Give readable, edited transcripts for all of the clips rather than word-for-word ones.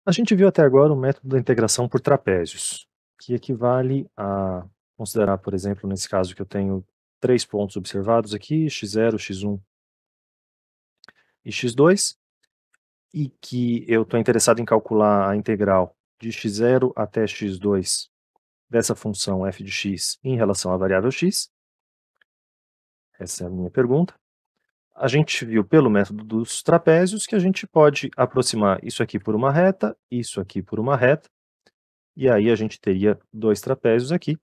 A gente viu até agora o método da integração por trapézios, que equivale a considerar, por exemplo, nesse caso que eu tenho três pontos observados aqui, x0, x1 e x2, e que eu estou interessado em calcular a integral de x0 até x2 dessa função f de x em relação à variável x. Essa é a minha pergunta. A gente viu pelo método dos trapézios que a gente pode aproximar isso aqui por uma reta, isso aqui por uma reta, e aí a gente teria dois trapézios aqui.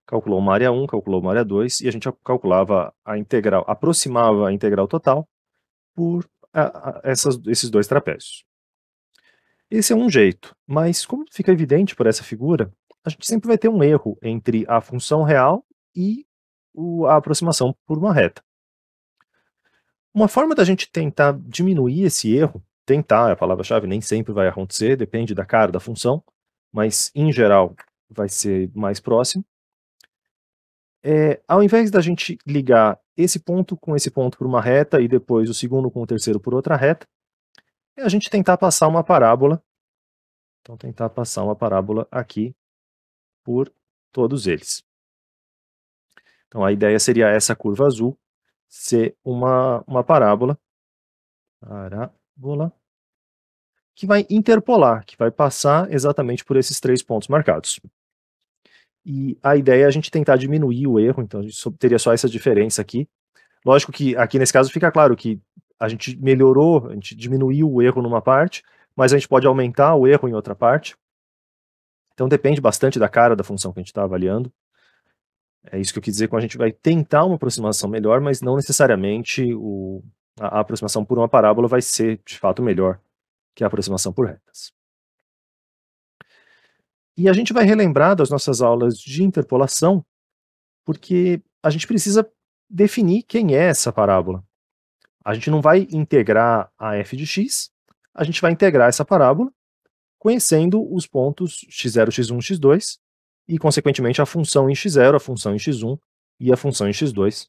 Calculou uma área 1, calculou uma área 2, e a gente calculava a integral, aproximava a integral total por esses dois trapézios. Esse é um jeito, mas como fica evidente por essa figura, a gente sempre vai ter um erro entre a função real e a aproximação por uma reta. Uma forma da gente tentar diminuir esse erro, tentar é a palavra-chave, nem sempre vai acontecer, depende da cara da função, mas em geral vai ser mais próximo. Ao invés da gente ligar esse ponto com esse ponto por uma reta e depois o segundo com o terceiro por outra reta, é a gente tentar passar uma parábola. Então, tentar passar uma parábola aqui por todos eles. Então, a ideia seria essa curva azul ser uma parábola, que vai interpolar, que vai passar exatamente por esses três pontos marcados. E a ideia é a gente tentar diminuir o erro, então a gente teria só essa diferença aqui. Lógico que aqui nesse caso fica claro que a gente melhorou, a gente diminuiu o erro numa parte, mas a gente pode aumentar o erro em outra parte. Então depende bastante da cara da função que a gente está avaliando. É isso que eu quis dizer, com a gente vai tentar uma aproximação melhor, mas não necessariamente a aproximação por uma parábola vai ser de fato melhor que a aproximação por retas. E a gente vai relembrar das nossas aulas de interpolação, porque a gente precisa definir quem é essa parábola. A gente não vai integrar a f de x, a gente vai integrar essa parábola conhecendo os pontos x0, x1, x2 e, consequentemente, a função em x0, a função em x1 e a função em x2.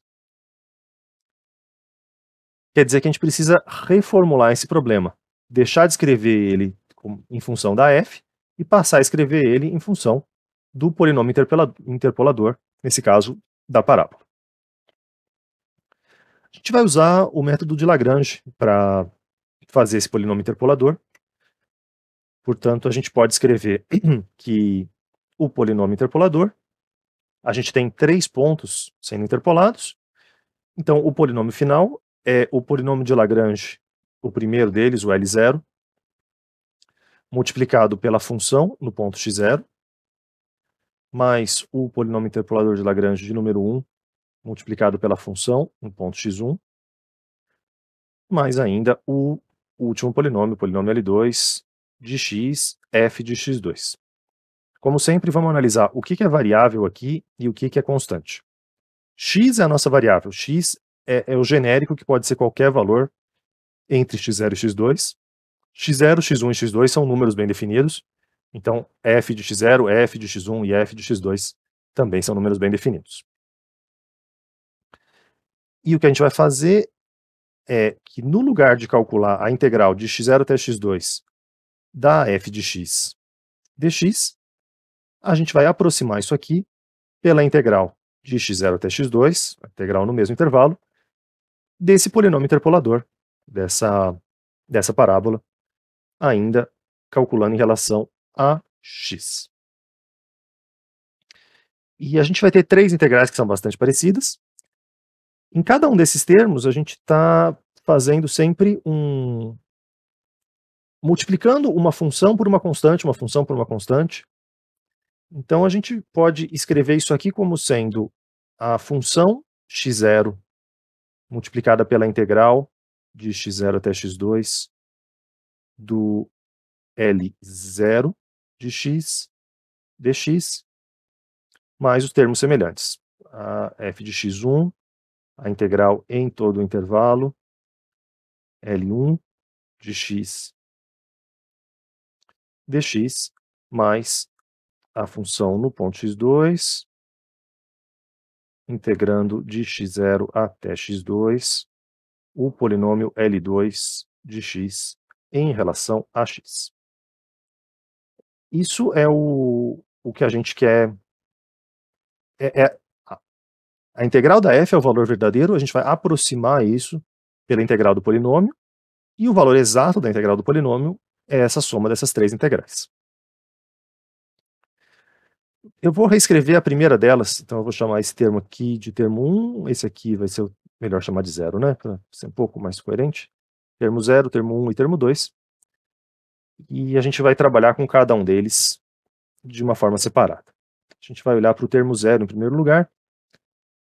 Quer dizer que a gente precisa reformular esse problema, deixar de escrever ele em função da f e passar a escrever ele em função do polinômio interpolador, nesse caso, da parábola. A gente vai usar o método de Lagrange para fazer esse polinômio interpolador. Portanto, a gente pode escrever que o polinômio interpolador, a gente tem três pontos sendo interpolados, então o polinômio final é o polinômio de Lagrange, o primeiro deles, o L0, multiplicado pela função no ponto x0, mais o polinômio interpolador de Lagrange de número 1, multiplicado pela função no ponto x1, mais ainda o último polinômio, o polinômio L2, de x, f de x2. Como sempre, vamos analisar o que é variável aqui e o que é constante. X é a nossa variável, x é o genérico que pode ser qualquer valor entre x0 e x2. x0, x1 e x2 são números bem definidos, então f de x0, f de x1 e f de x2 também são números bem definidos. E o que a gente vai fazer é que, no lugar de calcular a integral de x0 até x2 da f de x dx, a gente vai aproximar isso aqui pela integral de x0 até x2, a integral no mesmo intervalo, desse polinômio interpolador, dessa parábola, ainda calculando em relação a x. E a gente vai ter três integrais que são bastante parecidas. Em cada um desses termos, a gente está fazendo sempre multiplicando uma função por uma constante, uma função por uma constante. Então a gente pode escrever isso aqui como sendo a função x0 multiplicada pela integral de x0 até x2 do L0 de x dx, mais os termos semelhantes. A f de x1, a integral em todo o intervalo, L1 de x dx, mais a função no ponto x2, integrando de x0 até x2, o polinômio L2 de x em relação a x. Isso é o que a gente quer. A a integral da f é o valor verdadeiro, a gente vai aproximar isso pela integral do polinômio, e o valor exato da integral do polinômio é essa soma dessas três integrais. Eu vou reescrever a primeira delas, então eu vou chamar esse termo aqui de termo 1, esse aqui vai ser o melhor chamar de 0, né, para ser um pouco mais coerente. Termo 0, termo 1 e termo 2. E a gente vai trabalhar com cada um deles de uma forma separada. A gente vai olhar para o termo 0 em primeiro lugar,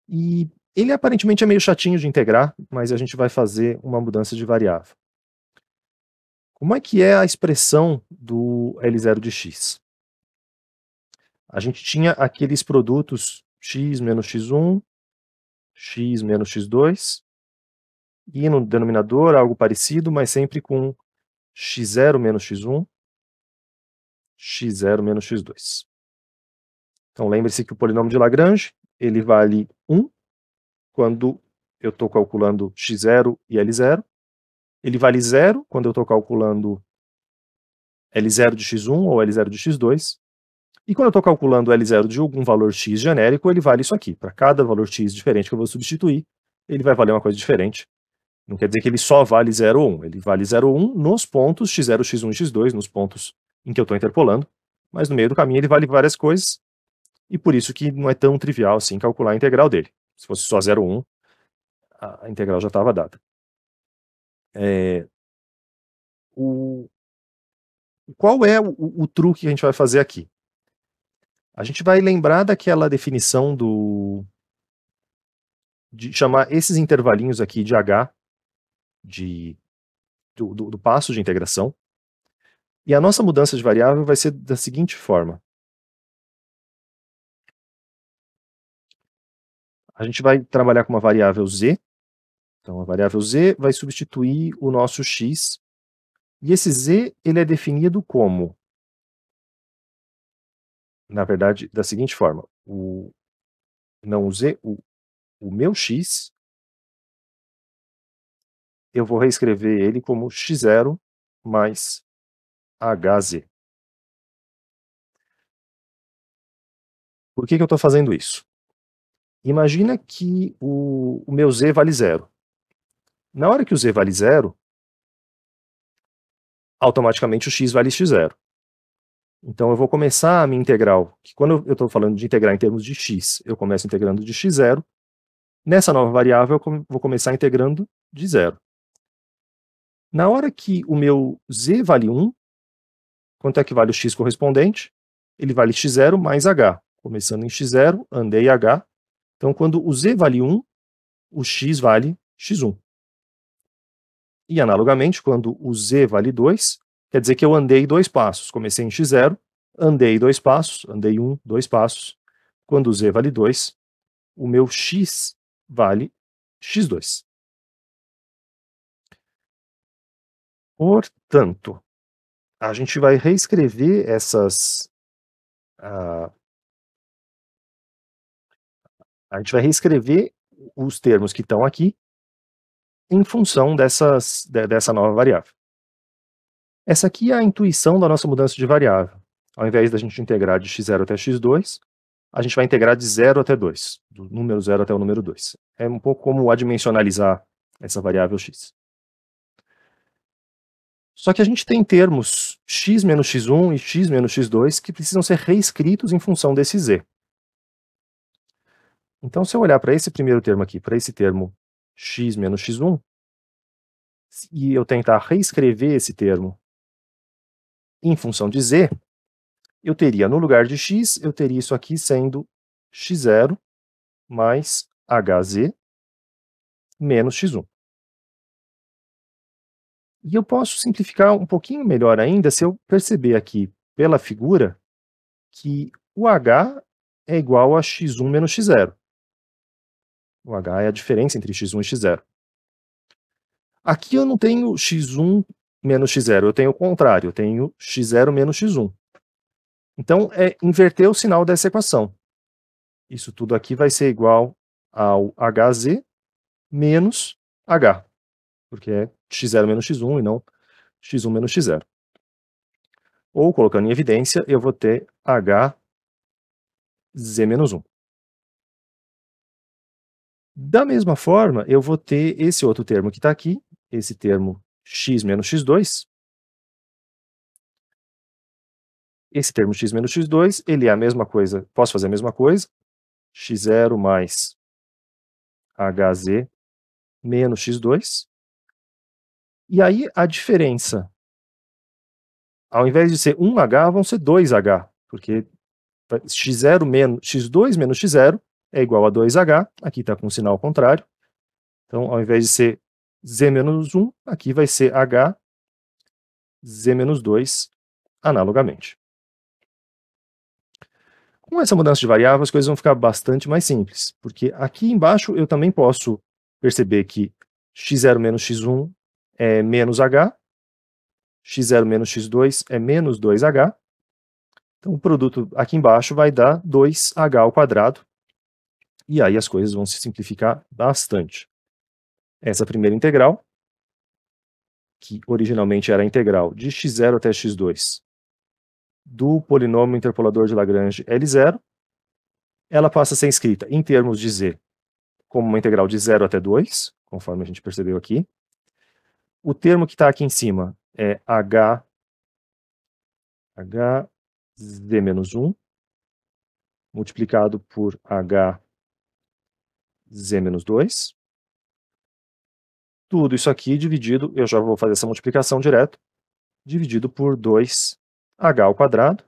e ele aparentemente é meio chatinho de integrar, mas a gente vai fazer uma mudança de variável. Como é que é a expressão do L0 de x? A gente tinha aqueles produtos x menos x1, x menos x2, e no denominador algo parecido, mas sempre com x0 menos x1, x0 menos x2. Então lembre-se que o polinômio de Lagrange, ele vale 1 quando eu estou calculando x0 e L0, ele vale 0 quando eu estou calculando L0 de x1 ou L0 de x2, e quando eu estou calculando L0 de algum valor x genérico, ele vale isso aqui. Para cada valor x diferente que eu vou substituir, ele vai valer uma coisa diferente. Não quer dizer que ele só vale 0 ou 1, ele vale 0 ou 1 nos pontos x0, x1 e x2, nos pontos em que eu estou interpolando, mas no meio do caminho ele vale várias coisas, e por isso que não é tão trivial assim calcular a integral dele. Se fosse só 0 ou 1, a integral já estava dada. Qual é o truque que a gente vai fazer aqui? A gente vai lembrar daquela definição de chamar esses intervalinhos aqui de h, do passo de integração, e a nossa mudança de variável vai ser da seguinte forma. A gente vai trabalhar com uma variável z, então a variável z vai substituir o nosso x, e esse z ele é definido como, na verdade, da seguinte forma, não o z, o meu x, eu vou reescrever ele como x0 mais hz. Por que eu estou fazendo isso? Imagina que o meu z vale 0. Na hora que o z vale 0, automaticamente o x vale x0. Então eu vou começar a minha integral, que quando eu estou falando de integrar em termos de x, eu começo integrando de x0. Nessa nova variável eu vou começar integrando de 0. Na hora que o meu z vale 1, quanto é que vale o x correspondente? Ele vale x0 mais h. Começando em x0, andei h. Então quando o z vale 1, o x vale x1. E analogamente, quando o z vale 2, quer dizer que eu andei 2 passos. Comecei em x0, andei 2 passos, andei 1, 2 passos. Quando o z vale 2, o meu x vale x2. Portanto, a gente vai reescrever a gente vai reescrever os termos que estão aqui em função dessa nova variável. Essa aqui é a intuição da nossa mudança de variável. Ao invés da gente integrar de x0 até x2, a gente vai integrar de 0 até 2, do número 0 até o número 2. É um pouco como adimensionalizar essa variável x. Só que a gente tem termos x menos x1 e x menos x2 que precisam ser reescritos em função desse z. Então, se eu olhar para esse primeiro termo aqui, para esse termo x menos x1, e eu tentar reescrever esse termo em função de z, eu teria, no lugar de x, eu teria isso aqui sendo x0 mais hz menos x1. E eu posso simplificar um pouquinho melhor ainda se eu perceber aqui pela figura que o h é igual a x1 menos x0. O h é a diferença entre x1 e x0. Aqui eu não tenho x1 menos x0, eu tenho o contrário, eu tenho x0 menos x1. Então é inverter o sinal dessa equação. Isso tudo aqui vai ser igual ao hz menos h, porque é x0 menos x1 e não x1 menos x0. Ou, colocando em evidência, eu vou ter hz menos 1. Da mesma forma, eu vou ter esse outro termo que está aqui, esse termo x menos x2. Esse termo x menos x2, ele é a mesma coisa, posso fazer a mesma coisa, x0 mais hz menos x2. E aí a diferença, ao invés de ser 1h, vão ser 2h, porque x0 menos x2 menos x0 é igual a 2h, aqui está com o sinal contrário. Então, ao invés de ser z menos 1, aqui vai ser h z menos 2, analogamente. Com essa mudança de variável, as coisas vão ficar bastante mais simples, porque aqui embaixo eu também posso perceber que x0 menos x1 é menos h, x0 menos x2 é menos 2h, então o produto aqui embaixo vai dar 2h ao quadrado, e aí as coisas vão se simplificar bastante. Essa primeira integral, que originalmente era a integral de x0 até x2 do polinômio interpolador de Lagrange L0, ela passa a ser escrita em termos de z como uma integral de 0 até 2, conforme a gente percebeu aqui. O termo que está aqui em cima é hz menos 1, multiplicado por hz menos 2. Tudo isso aqui dividido, eu já vou fazer essa multiplicação direto, dividido por 2h ao quadrado.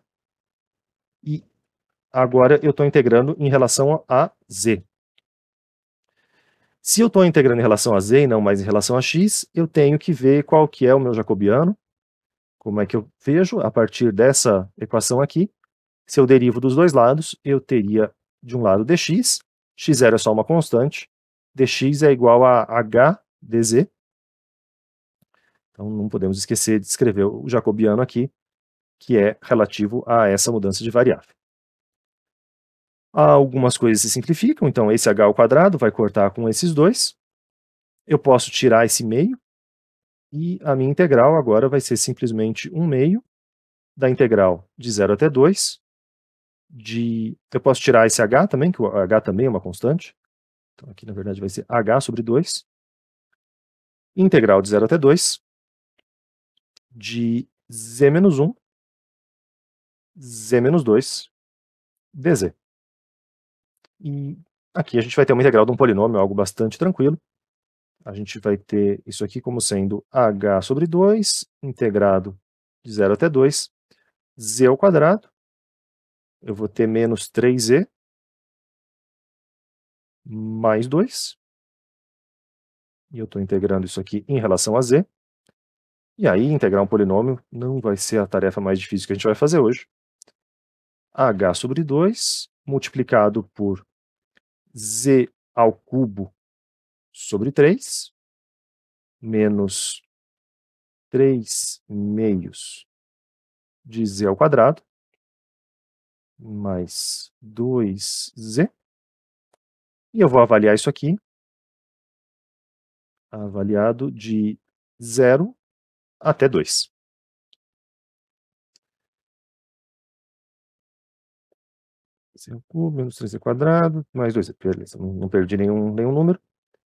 E agora eu estou integrando em relação a z. Se eu estou integrando em relação a z e não mais em relação a x, eu tenho que ver qual que é o meu jacobiano. Como é que eu vejo? A partir dessa equação aqui, se eu derivo dos dois lados, eu teria de um lado dx, x0 é só uma constante, dx é igual a h dz. Então não podemos esquecer de escrever o jacobiano aqui, que é relativo a essa mudança de variável. Algumas coisas se simplificam, então esse h ao quadrado vai cortar com esses dois. Eu posso tirar esse meio, e a minha integral agora vai ser simplesmente 1 meio da integral de 0 até 2, eu posso tirar esse h também, que o h também é uma constante, então aqui na verdade vai ser h sobre 2, integral de 0 até 2, de z menos 1, z menos 2, dz. E aqui a gente vai ter uma integral de um polinômio, algo bastante tranquilo. A gente vai ter isso aqui como sendo h sobre 2, integrado de 0 até 2, z ao quadrado. Eu vou ter menos 3z mais 2. E eu estou integrando isso aqui em relação a z. E aí, integrar um polinômio não vai ser a tarefa mais difícil que a gente vai fazer hoje. H sobre 2, multiplicado por z ao cubo sobre 3, menos 3 meios de z ao quadrado, mais 2z. E eu vou avaliar isso aqui, avaliado de 0 até 2. Z ao cubo, menos 3z quadrado, mais 2z. Beleza, não perdi nenhum número.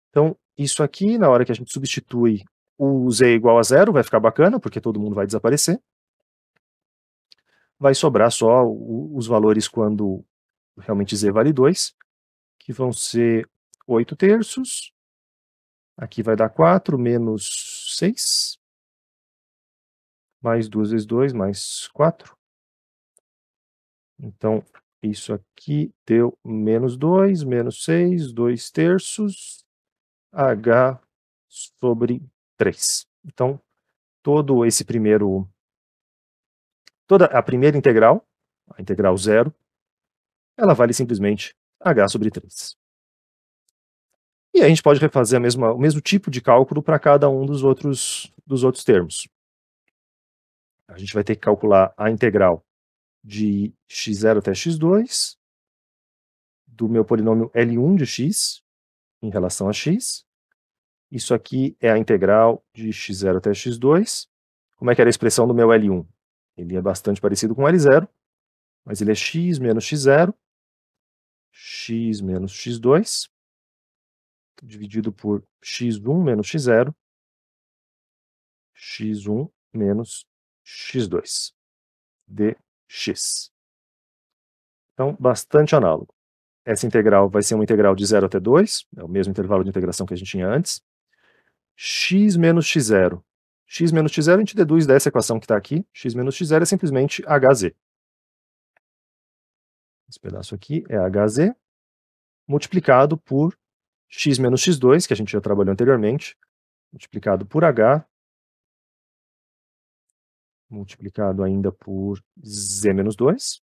Então, isso aqui, na hora que a gente substitui o z igual a 0, vai ficar bacana, porque todo mundo vai desaparecer. Vai sobrar só os valores quando realmente z vale 2, que vão ser 8 terços. Aqui vai dar 4, menos 6. Mais 2 vezes 2, mais 4. Então, isso aqui deu menos 2, menos 6, 2 terços, h sobre 3. Então, toda a primeira integral, a integral 0, ela vale simplesmente h sobre 3. E aí a gente pode refazer o mesmo tipo de cálculo para cada um dos outros termos. A gente vai ter que calcular a integral de x0 até x2, do meu polinômio L1 de x, em relação a x. Isso aqui é a integral de x0 até x2, Como é que era a expressão do meu L1? Ele é bastante parecido com o L0, mas ele é x menos x0, x menos x2, dividido por x1 menos x0, x1 menos x2, dx. Então, bastante análogo. Essa integral vai ser uma integral de 0 até 2, é o mesmo intervalo de integração que a gente tinha antes. X menos x0. X menos x0 a gente deduz dessa equação que está aqui. X menos x0 é simplesmente hz. Esse pedaço aqui é hz multiplicado por x menos x2, que a gente já trabalhou anteriormente, multiplicado por h, multiplicado ainda por z menos 2.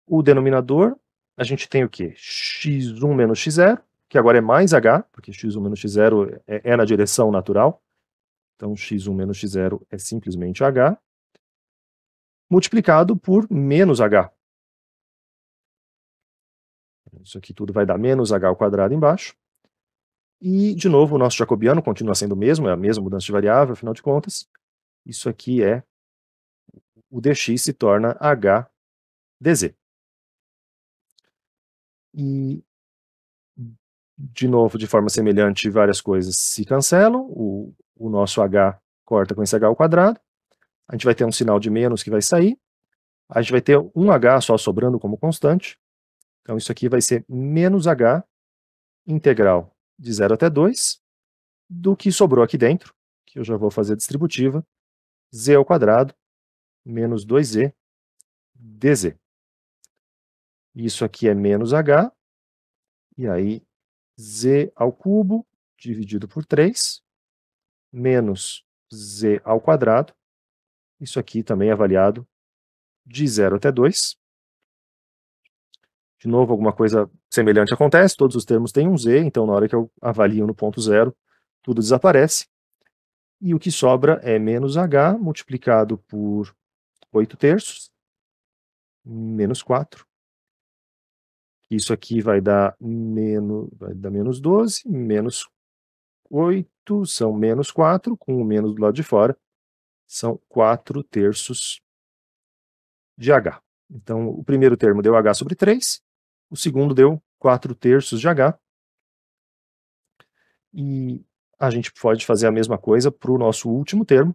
O denominador, a gente tem o quê? x1 menos x0, que agora é mais h, porque x1 menos x0 é na direção natural. Então, x1 menos x0 é simplesmente h, multiplicado por menos h. Isso aqui tudo vai dar menos h ao quadrado embaixo. E, de novo, o nosso jacobiano continua sendo o mesmo, é a mesma mudança de variável, afinal de contas. Isso aqui é, o dx se torna h dz. E, de novo, de forma semelhante, várias coisas se cancelam. O nosso h corta com esse h ao quadrado. A gente vai ter um sinal de menos que vai sair. A gente vai ter um h só sobrando como constante. Então, isso aqui vai ser menos h integral de 0 até 2 do que sobrou aqui dentro, que eu já vou fazer a distributiva, z ao quadrado menos 2z dz. Isso aqui é menos h, e aí z ao cubo dividido por 3, menos z ao quadrado. Isso aqui também é avaliado de 0 até 2. De novo, alguma coisa semelhante acontece, todos os termos têm um z, então na hora que eu avalio no ponto zero, tudo desaparece. E o que sobra é menos h multiplicado por 8 terços, menos 4. Isso aqui vai dar menos 12, menos 8 são menos 4, com o menos do lado de fora, são 4 terços de h. Então, o primeiro termo deu h sobre 3, o segundo deu 4 terços de h. E a gente pode fazer a mesma coisa para o nosso último termo,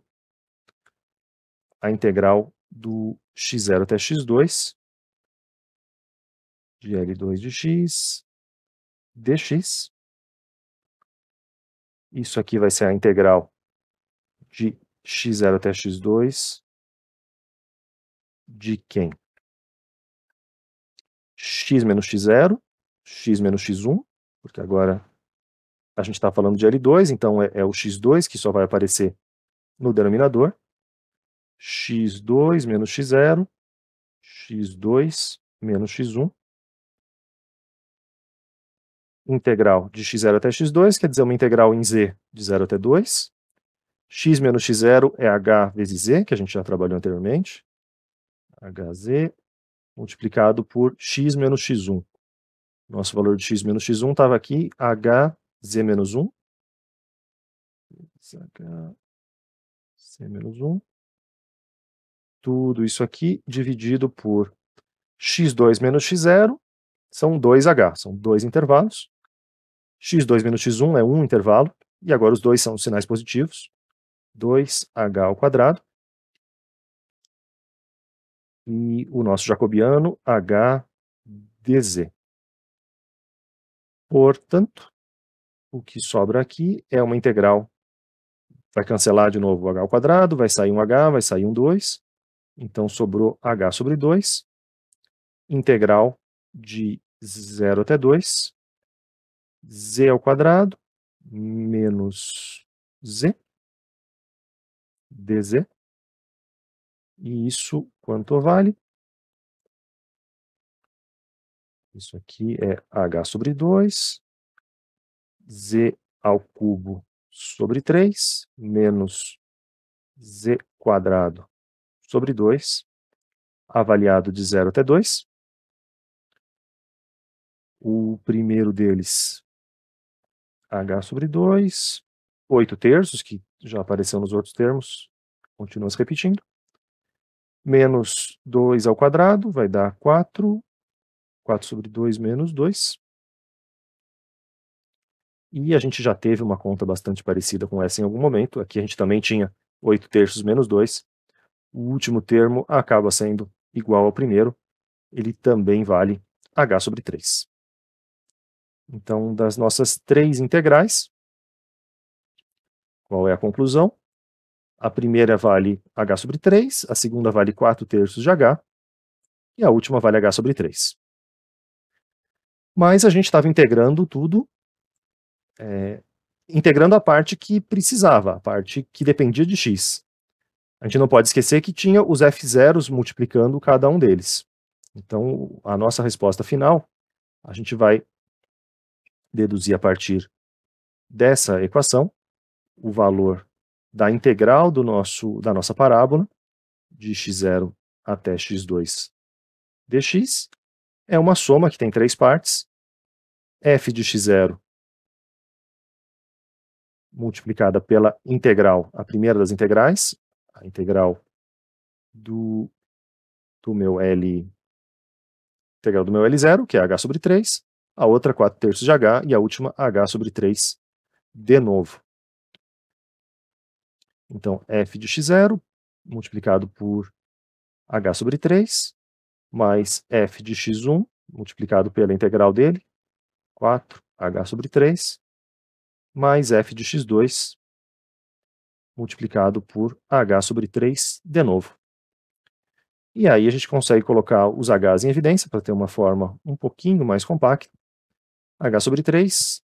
a integral do x0 até x2, de L2 de x, dx. Isso aqui vai ser a integral de x0 até x2, de quem? X menos x0, x menos x1, porque agora a gente está falando de L2, então é o x2 que só vai aparecer no denominador. x2 menos x0, x2 menos x1, integral de x0 até x2, quer dizer uma integral em z de 0 até 2. X menos x0 é h vezes z, que a gente já trabalhou anteriormente. hz multiplicado por x menos x1. Nosso valor de x menos x1 estava aqui, hz menos 1. hz menos 1. Tudo isso aqui dividido por x2 menos x0, são 2h, são dois intervalos. x2 menos x1 é um intervalo, e agora os dois são sinais positivos. 2h ao quadrado. E o nosso jacobiano, h dz. Portanto, o que sobra aqui é uma integral. Vai cancelar de novo o h ao quadrado, vai sair um h, vai sair um 2. Então sobrou h sobre 2. Integral de 0 até 2. Z ao quadrado menos z dz. E isso quanto vale? Isso aqui é h sobre 2, z ao cubo sobre 3, menos z quadrado sobre 2, avaliado de 0 até 2. O primeiro deles, h sobre 2, 8/3, que já apareceu nos outros termos, continua se repetindo, menos 2 ao quadrado vai dar 4, 4 sobre 2 menos 2. E a gente já teve uma conta bastante parecida com essa em algum momento. Aqui a gente também tinha 8/3 menos 2. O último termo acaba sendo igual ao primeiro. Ele também vale h sobre 3. Então, das nossas 3 integrais, qual é a conclusão? A primeira vale h sobre 3, a segunda vale 4/3 de h, e a última vale h sobre 3. Mas a gente estava integrando tudo, integrando a parte que precisava, a parte que dependia de x. A gente não pode esquecer que tinha os f0s multiplicando cada um deles. Então, a nossa resposta final, a gente vai deduzir a partir dessa equação o valor da integral da nossa parábola, de x0 até x2 dx, é uma soma que tem 3 partes, f de x0 multiplicada pela integral, a primeira das integrais, a integral do meu integral do meu L0, que é h sobre 3, a outra 4/3 de h, e a última h sobre 3 de novo. Então, f de x0 multiplicado por h sobre 3, mais f de x1 multiplicado pela integral dele, 4h sobre 3, mais f de x2 multiplicado por h sobre 3 de novo. E aí a gente consegue colocar os h's em evidência para ter uma forma um pouquinho mais compacta. h sobre 3,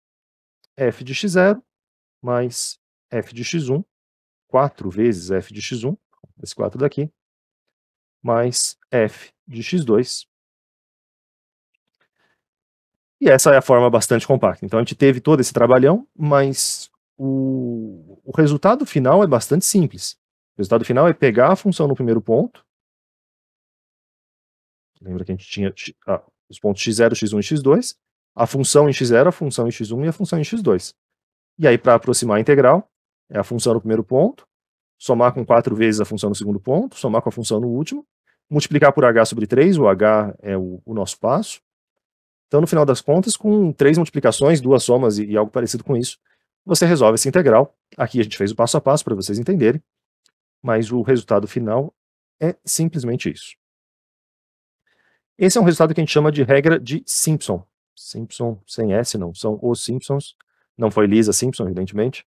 f de x0, mais f de x1, 4 vezes f de x1, esse 4 daqui, mais f de x2. E essa é a forma bastante compacta. Então a gente teve todo esse trabalhão, mas o resultado final é bastante simples. O resultado final é pegar a função no primeiro ponto. Lembra que a gente tinha os pontos x0, x1 e x2, a função em x0, a função em x1 e a função em x2. E aí, para aproximar a integral, é a função no primeiro ponto, somar com 4 vezes a função no segundo ponto, somar com a função no último, multiplicar por h sobre 3, o h é o nosso passo. Então, no final das contas, com 3 multiplicações, 2 somas e algo parecido com isso, você resolve essa integral. Aqui a gente fez o passo a passo para vocês entenderem, mas o resultado final é simplesmente isso. Esse é um resultado que a gente chama de regra de Simpson. Simpson sem S, não, são os Simpsons. Não foi Lisa Simpson, evidentemente,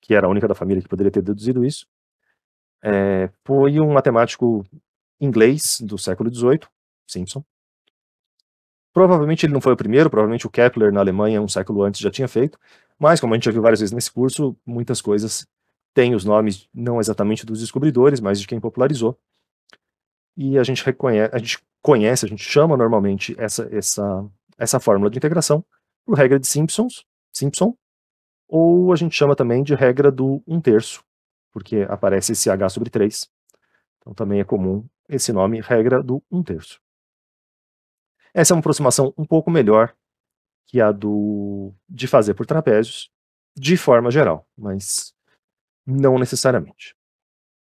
que era a única da família que poderia ter deduzido isso. Foi um matemático inglês do século XVIII, Simpson. Provavelmente ele não foi o primeiro, provavelmente o Kepler na Alemanha, um século antes, já tinha feito, mas como a gente já viu várias vezes nesse curso, muitas coisas têm os nomes não exatamente dos descobridores, mas de quem popularizou. E a gente conhece, a gente chama normalmente essa fórmula de integração por regra de Simpson, ou a gente chama também de regra do 1/3, porque aparece esse h sobre 3. Então também é comum esse nome, regra do 1/3. Essa é uma aproximação um pouco melhor que a de fazer por trapézios, de forma geral, mas não necessariamente.